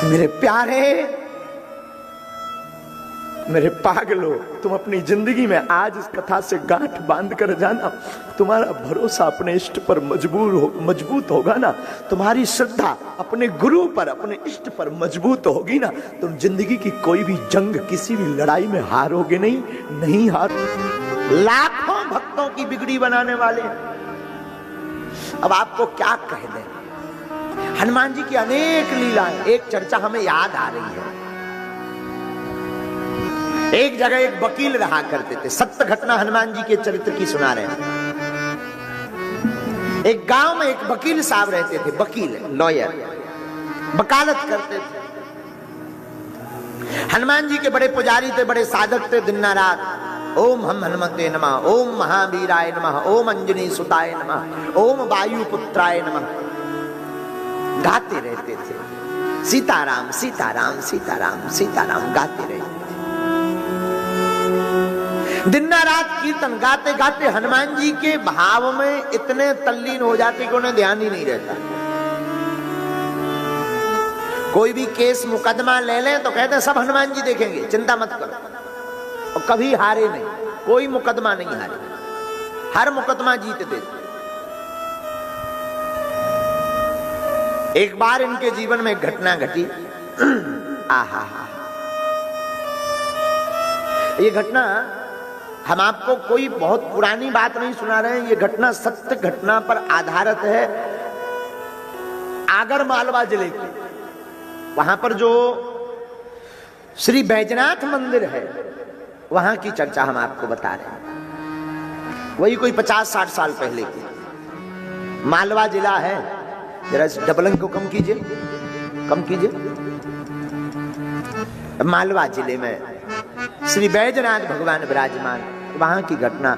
मेरे प्यारे, मेरे पागलो, तुम अपनी जिंदगी में आज इस कथा से गांठ बांध कर जाना। तुम्हारा भरोसा अपने इष्ट पर मजबूत होगा ना, तुम्हारी श्रद्धा अपने गुरु पर, अपने इष्ट पर मजबूत होगी ना, तुम जिंदगी की कोई भी जंग, किसी भी लड़ाई में हारोगे नहीं हार। लाखों भक्तों की बिगड़ी बनाने वाले हैं। अब आपको क्या कह दें, हनुमान जी की अनेक लीलाएं। एक चर्चा हमें याद आ रही है। एक जगह एक वकील रहा करते थे, सत्य घटना हनुमान जी के चरित्र की सुना रहे हैं। एक गांव में एक वकील साहब रहते थे, वकील लॉयर, वकालत करते थे। हनुमान जी के बड़े पुजारी थे, बड़े साधक थे। दिन रात ओम हम हनुमते नमः, ओम महावीराय नमः, ओम अंजनी सुताय नमः, ओम वायुपुत्राय नमः गाते रहते थे। सीताराम सीताराम सीताराम सीताराम गाते रहते थे। दिन रात कीर्तन गाते गाते हनुमान जी के भाव में इतने तल्लीन हो जाते कि उन्हें ध्यान ही नहीं रहता। कोई भी केस मुकदमा ले लें तो कहते हैं सब हनुमान जी देखेंगे, चिंता मत करो। और कभी हारे नहीं, कोई मुकदमा नहीं हारे, हर मुकदमा जीत देते। एक बार इनके जीवन में घटना घटी। आहा, ये घटना हम आपको कोई बहुत पुरानी बात नहीं सुना रहे हैं। ये घटना सत्य घटना पर आधारित है। आगर मालवा जिले की, वहां पर जो श्री बैजनाथ मंदिर है, वहां की चर्चा हम आपको बता रहे हैं। वही कोई 50-60 साल पहले की। मालवा जिला है, जरा इस डबल अंक को कम कीजिए, कम कीजिए। मालवा जिले में श्री बैजनाथ भगवान विराजमान। वहां की घटना,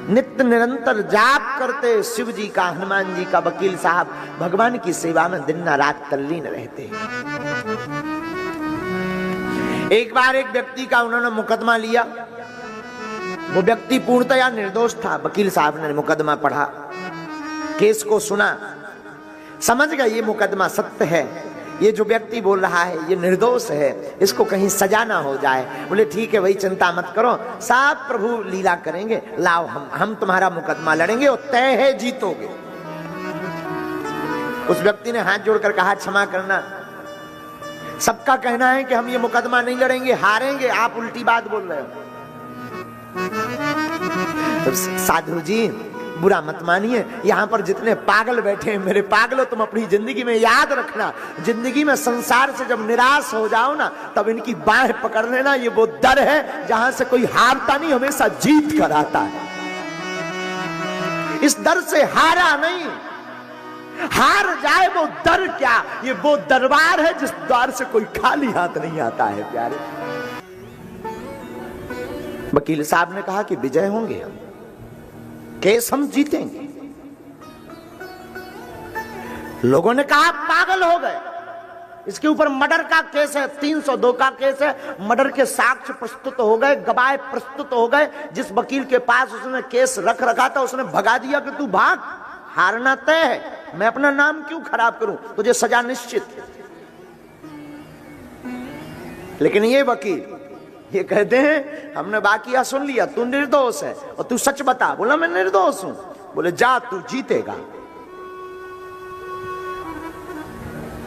नित्य निरंतर जाप करते शिव जी का, हनुमान जी का वकील साहब भगवान की सेवा में दिन रात तल्लीन रहते हैं। एक बार एक व्यक्ति का उन्होंने मुकदमा लिया। वो व्यक्ति पूर्णतया निर्दोष था। वकील साहब ने मुकदमा पढ़ा, केस को सुना, समझ गए ये मुकदमा सत्य है, ये जो व्यक्ति बोल रहा है ये निर्दोष है, इसको कहीं सजा ना हो जाए। बोले ठीक है भाई, चिंता मत करो, साहब प्रभु लीला करेंगे, लाओ हम तुम्हारा मुकदमा लड़ेंगे और तय है जीतोगे। उस व्यक्ति ने हाथ जोड़कर कहा क्षमा करना, सबका कहना है कि हम ये मुकदमा नहीं लड़ेंगे, हारेंगे, आप उल्टी बात बोल रहे हो। तो साधु जी बुरा मत मानिए, यहां पर जितने पागल बैठे हैं, मेरे पागलों, तुम अपनी जिंदगी में याद रखना, जिंदगी में संसार से जब निराश हो जाओ ना, तब इनकी बाहें पकड़ लेना। ये वो दर है जहां से कोई हारता नहीं, हमेशा जीत कर आता है। इस दर से हारा नहीं, हार जाए वो दर क्या, ये वो दरबार है जिस द्वार से कोई खाली हाथ नहीं आता है। प्यारे, वकील साहब ने कहा कि विजय होंगे हम, केस हम जीतेंगे। लोगों ने कहा पागल हो गए, इसके ऊपर मर्डर का केस है, 302 का केस है, मर्डर के साक्ष्य प्रस्तुत हो गए, गवाह प्रस्तुत हो गए। जिस वकील के पास उसने केस रख रखा था उसने भगा दिया कि तू भाग, हारना तय है, मैं अपना नाम क्यों खराब करूं, तुझे सजा निश्चित। लेकिन ये वकील ये कहते हैं हमने बाकिया सुन लिया, तू निर्दोष है और तू सच बता। बोला मैं निर्दोष हूं। बोले जा, तू जीतेगा।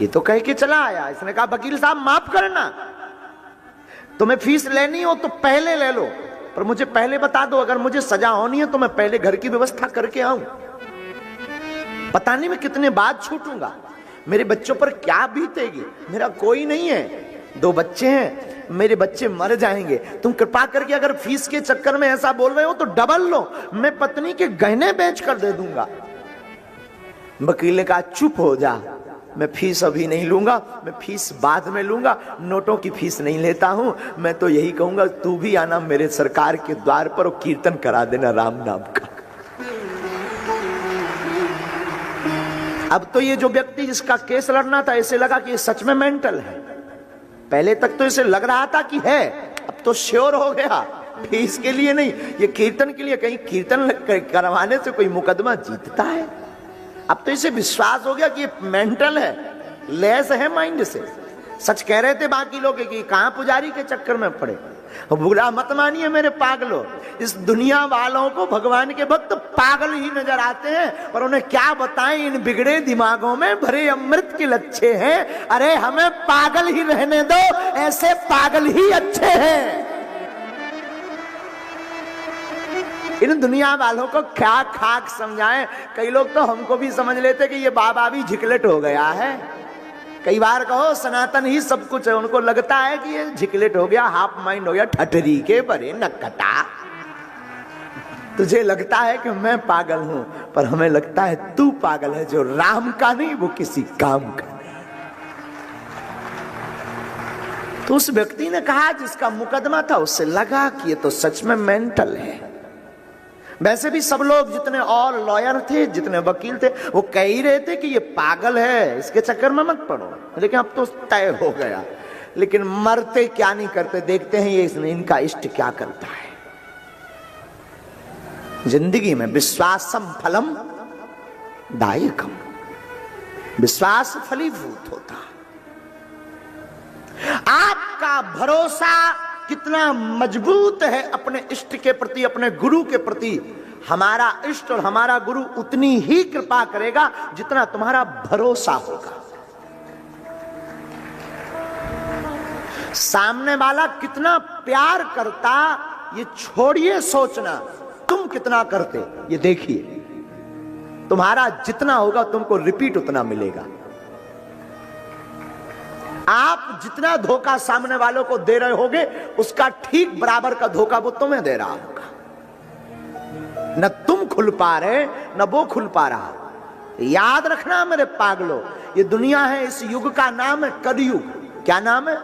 ये तो कह के चला आया। इसने कहा वकील साहब माफ करना, तुम्हें फीस लेनी हो तो पहले ले लो, पर मुझे पहले बता दो, अगर मुझे सजा होनी है तो मैं पहले घर की व्यवस्था करके आऊं। पता नहीं मैं कितने बाद छूटूंगा, मेरे बच्चों पर क्या बीतेगी। मेरा कोई नहीं है, 2 बच्चे हैं, मेरे बच्चे मर जाएंगे। तुम कृपा करके अगर फीस के चक्कर में ऐसा बोल रहे हो तो डबल लो, मैं पत्नी के गहने बेच कर दे दूंगा। वकील ने कहा चुप हो जा, मैं फीस अभी नहीं लूंगा, मैं फीस बाद में लूंगा, नोटों की फीस नहीं लेता हूं। मैं तो यही कहूंगा तू भी आना मेरे सरकार के द्वार पर और कीर्तन करा देना राम नाम का। अब तो ये जो व्यक्ति जिसका केस लड़ना था, ऐसे लगा कि ये सच में मेंटल है। पहले तक तो इसे लग रहा था कि है, अब तो श्योर हो गया फीस के लिए नहीं, ये कीर्तन के लिए। कहीं कीर्तन करवाने से कोई मुकदमा जीतता है? अब तो इसे विश्वास हो गया कि ये मेंटल है, लेस है माइंड से। सच कह रहे थे बाकी लोग कि कहां पुजारी के चक्कर में पड़े। बुरा मत मानिए मेरे पागलों, इस दुनिया वालों को भगवान के भक्त पागल ही नजर आते हैं, पर उन्हें क्या बताएं, इन बिगड़े दिमागों में भरे अमृत के लच्छे हैं। अरे हमें पागल ही रहने दो, ऐसे पागल ही अच्छे हैं। इन दुनिया वालों को क्या खाक समझाएं। कई लोग तो हमको भी समझ लेते कि ये बाबा भी झिकलेट हो गया है। कई बार कहो सनातन ही सब कुछ है, उनको लगता है कि ये झिकलेट हो गया, हाफ माइंड हो गया, ठठरी के बरे नकटा। तुझे लगता है कि मैं पागल हूं, पर हमें लगता है तू पागल है, जो राम का नहीं वो किसी काम का नहीं। तो उस व्यक्ति ने कहा, जिसका मुकदमा था, उससे लगा कि ये तो सच में मेंटल है। वैसे भी सब लोग जितने और लॉयर थे, जितने वकील थे, वो कह ही रहे थे कि ये पागल है, इसके चक्कर में मत पड़ो। लेकिन अब तो तय हो गया। लेकिन मरते क्या नहीं करते, देखते हैं ये इनका इष्ट क्या करता है। जिंदगी में विश्वासम फलम दायकम, विश्वास फलीभूत होता। आपका भरोसा कितना मजबूत है अपने इष्ट के प्रति, अपने गुरु के प्रति, हमारा इष्ट और हमारा गुरु उतनी ही कृपा करेगा जितना तुम्हारा भरोसा होगा। सामने वाला कितना प्यार करता ये छोड़िए सोचना, तुम कितना करते ये देखिए। तुम्हारा जितना होगा तुमको रिपीट उतना मिलेगा। आप जितना धोखा सामने वालों को दे रहे होगे, उसका ठीक बराबर का धोखा वो तुम्हें दे रहा होगा। न तुम खुल पा रहे न वो खुल पा रहा। याद रखना मेरे पागलों, ये दुनिया है, इस युग का नाम है कलयुग। क्या नाम है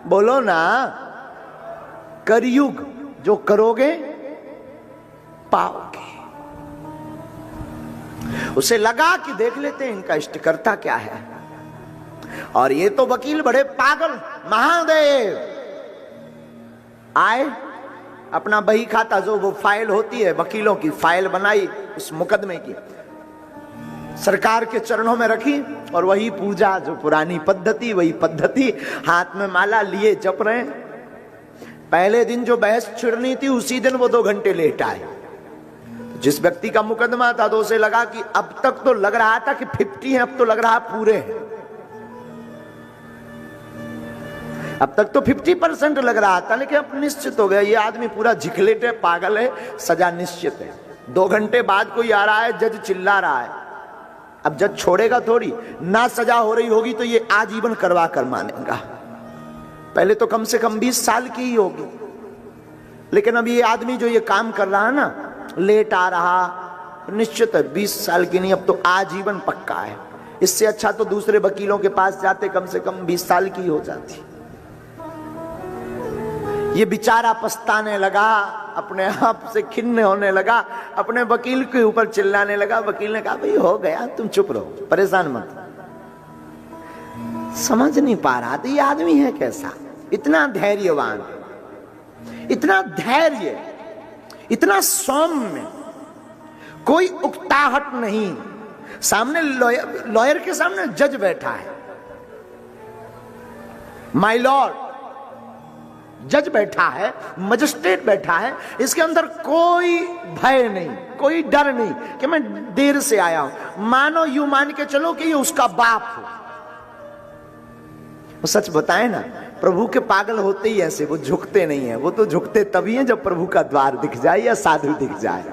बोलो ना? कलयुग। जो करोगे पाओगे। उसे लगा कि देख लेते हैं इनका इष्टकर्ता क्या है। और ये तो वकील बड़े पागल। महादेव आए, अपना बही खाता, जो वो फाइल होती है वकीलों की, फाइल बनाई उस मुकदमे की, सरकार के चरणों में रखी, और वही पूजा, जो पुरानी पद्धति, वही पद्धति, हाथ में माला लिए जप रहे। पहले दिन जो बहस छिड़नी थी, उसी दिन वो 2 घंटे लेट आए। जिस व्यक्ति का मुकदमा था, तो उसे लगा कि अब तक तो लग रहा था कि 50 है, अब तो लग रहा पूरे हैं। अब तक तो 50% लग रहा था, लेकिन अब निश्चित हो गया ये आदमी पूरा झिकलेट है, पागल है, सजा निश्चित है। 2 घंटे बाद कोई आ रहा है, जज चिल्ला रहा है। अब जज छोड़ेगा थोड़ी ना, सजा हो रही होगी तो ये आजीवन करवा कर मानेगा। पहले तो कम से कम 20 साल की ही होगी, लेकिन अब ये आदमी जो ये काम कर रहा है ना, लेट आ रहा, निश्चित है 20 साल की नहीं, अब तो आजीवन पक्का है। इससे अच्छा तो दूसरे वकीलों के पास जाते, कम से कम 20 साल की हो जाती। ये बेचारा पछताने लगा, अपने आप से खिन्न होने लगा, अपने वकील के ऊपर चिल्लाने लगा। वकील ने कहा, भाई हो गया, तुम चुप रहो, परेशान मत। समझ नहीं पा रहा था ये आदमी है कैसा, इतना धैर्यवान, इतना धैर्य, इतना सौम्य, कोई उकताहट नहीं। सामने लॉयर के सामने जज बैठा है, माय लॉर्ड, जज बैठा है, मजिस्ट्रेट बैठा है, इसके अंदर कोई भय नहीं, कोई डर नहीं कि मैं देर से आया हूं। मानो यूं मान के चलो कि ये उसका बाप हो। वो सच बताए ना, प्रभु के पागल होते ही ऐसे, वो झुकते नहीं है। वो तो झुकते तभी हैं जब प्रभु का द्वार दिख जाए या साधु दिख जाए।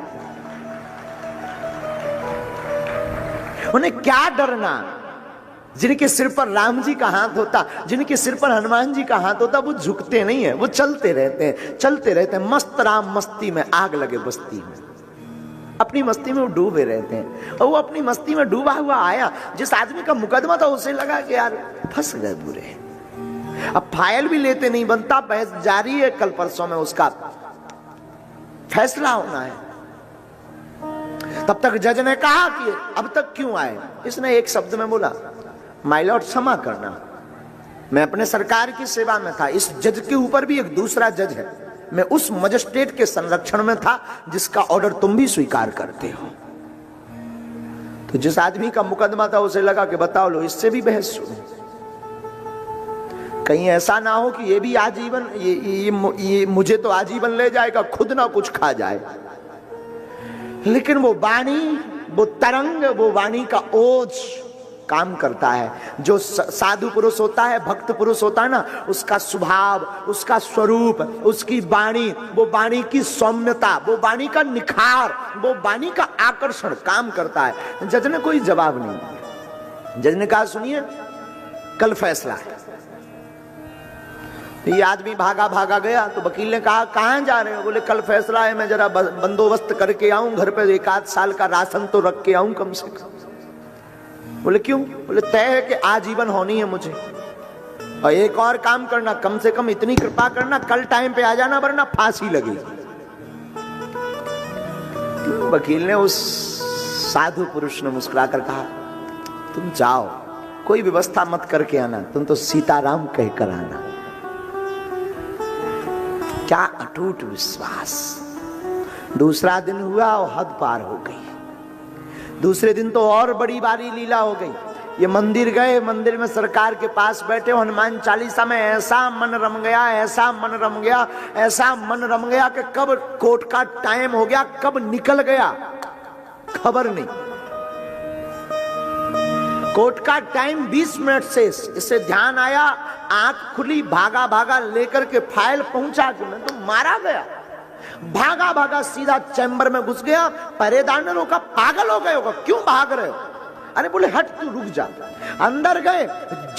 उन्हें क्या डरना? जिनके सिर पर राम जी का हाथ होता, जिनके सिर पर हनुमान जी का हाथ होता, वो झुकते नहीं है, वो चलते रहते हैं, चलते रहते हैं। मस्त राम मस्ती में आग लगे बस्ती में, अपनी मस्ती में वो डूबे रहते हैं। और वो अपनी मस्ती में डूबा हुआ आया, जिस आदमी का मुकदमा था उसे लगा कि यार फंस गए बुरे। अब फाइल भी लेते नहीं बनता, बहस जारी है, कल परसों में उसका फैसला होना है। तब तक जज ने कहा कि अब तक क्यों आए? इसने एक शब्द में बोला, माय लॉर्ड क्षमा करना, मैं अपने सरकार की सेवा में था। इस जज के ऊपर भी एक दूसरा जज है, मैं उस मजिस्ट्रेट के संरक्षण में था जिसका ऑर्डर तुम भी स्वीकार करते हो। तो जिस आदमी का मुकदमा था उसे लगा कि बताओ लो, इससे भी बहस सुनो। कहीं ऐसा ना हो कि ये भी आजीवन ये मुझे तो आजीवन ले जाएगा, खुद ना कुछ खा जाए। लेकिन वो वाणी, वो तरंग, वो वाणी का ओज काम करता है। जो साधु पुरुष होता है, भक्त पुरुष होता है ना, उसका स्वभाव, उसका स्वरूप, उसकी वाणी, वो वाणी की सौम्यता, वो वाणी का निखार, वो वाणी का आकर्षण काम करता है। जज ने कोई जवाब नहीं। जज ने कहा सुनिए, कल फैसला है। ये आदमी भागा भागा गया तो वकील ने कहा कहां जा रहे हो? बोले कल फैसला है, मैं जरा बंदोबस्त करके आऊं, घर पे 1 साल का राशन तो रख के आऊं कम से कम। बोले क्यों? बोले तय है कि आजीवन होनी है मुझे, और एक और काम करना, कम से कम इतनी कृपा करना, कल टाइम पे आ जाना वरना फांसी लगेगी। वकील ने उस साधु पुरुष ने मुस्कुराकर कहा तुम जाओ, कोई व्यवस्था मत करके आना, तुम तो सीताराम कहकर आना। क्या अटूट विश्वास। दूसरा दिन हुआ और हद पार हो गई। दूसरे दिन तो और बड़ी बारी लीला हो गई। ये मंदिर गए, मंदिर में सरकार के पास बैठे, हनुमान चालीसा में ऐसा मन रम गया, ऐसा मन रम गया, ऐसा मन रम गया कि कब कोर्ट का टाइम हो गया, कब निकल गया खबर नहीं। कोर्ट का टाइम 20 मिनट से, इससे ध्यान आया, आंख खुली, भागा भागा लेकर के फाइल पहुंचा कि मैं तो मारा गया। भागा भागा सीधा चैम्बर में घुस गया। पहरेदार ने रोका, पागल हो गए होगा, क्यों भाग रहे हो? अरे बोले हट तू, रुक जा। अंदर गए,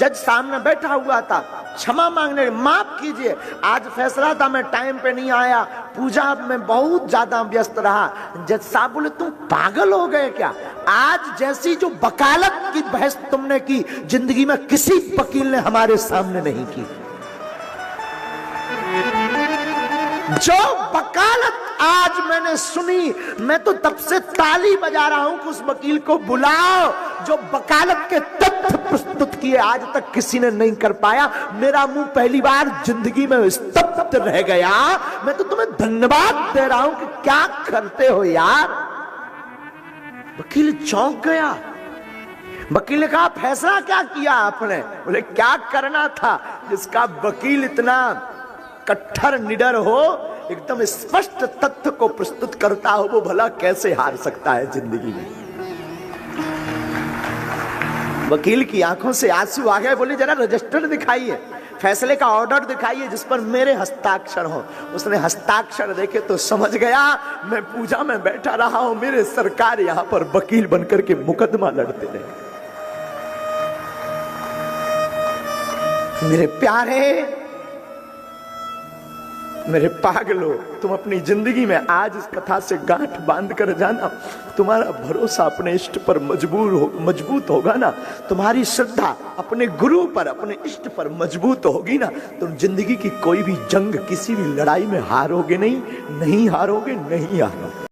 जज सामने बैठा हुआ था, क्षमा मांगने, माफ कीजिए, आज फैसला था, मैं टाइम पे नहीं आया, पूजा में बहुत ज्यादा व्यस्त रहा। जज साहब बोले तुम पागल हो गए क्या? आज जैसी जो वकालत की बहस तुमने की, जिंदगी में किसी वकील ने हमारे सामने नहीं की। जो वकालत आज मैंने सुनी, मैं तो तब से ताली बजा रहा हूं कि उस वकील को बुलाओ जो वकालत के तथ्य प्रस्तुत किए आज तक किसी ने नहीं कर पाया। मेरा मुंह पहली बार जिंदगी में स्तब्ध रह गया। मैं तो तुम्हें धन्यवाद दे रहा हूं कि क्या करते हो यार। वकील चौंक गया। वकील ने कहा फैसला क्या किया आपने? बोले क्या करना था, जिसका वकील इतना कट्टर निडर हो, एकदम स्पष्ट तथ्य को प्रस्तुत करता हो, वो भला कैसे हार सकता है जिंदगी में। वकील की आंखों से आंसू आ गए। बोले जरा रजिस्टर दिखाइए, फैसले का ऑर्डर दिखाइए जिस पर मेरे हस्ताक्षर हो। उसने हस्ताक्षर देखे तो समझ गया मैं पूजा में बैठा रहा हूं, मेरे सरकार यहां पर वकील बनकर के मुकदमा लड़ते रहे। मेरे प्यारे, मेरे पागलो, तुम अपनी जिंदगी में आज इस कथा से गांठ बांध कर जाना। तुम्हारा भरोसा अपने इष्ट पर मजबूत होगा ना, तुम्हारी श्रद्धा अपने गुरु पर, अपने इष्ट पर मजबूत होगी ना, तुम जिंदगी की कोई भी जंग, किसी भी लड़ाई में हारोगे नहीं, नहीं हारोगे, नहीं हारोगे।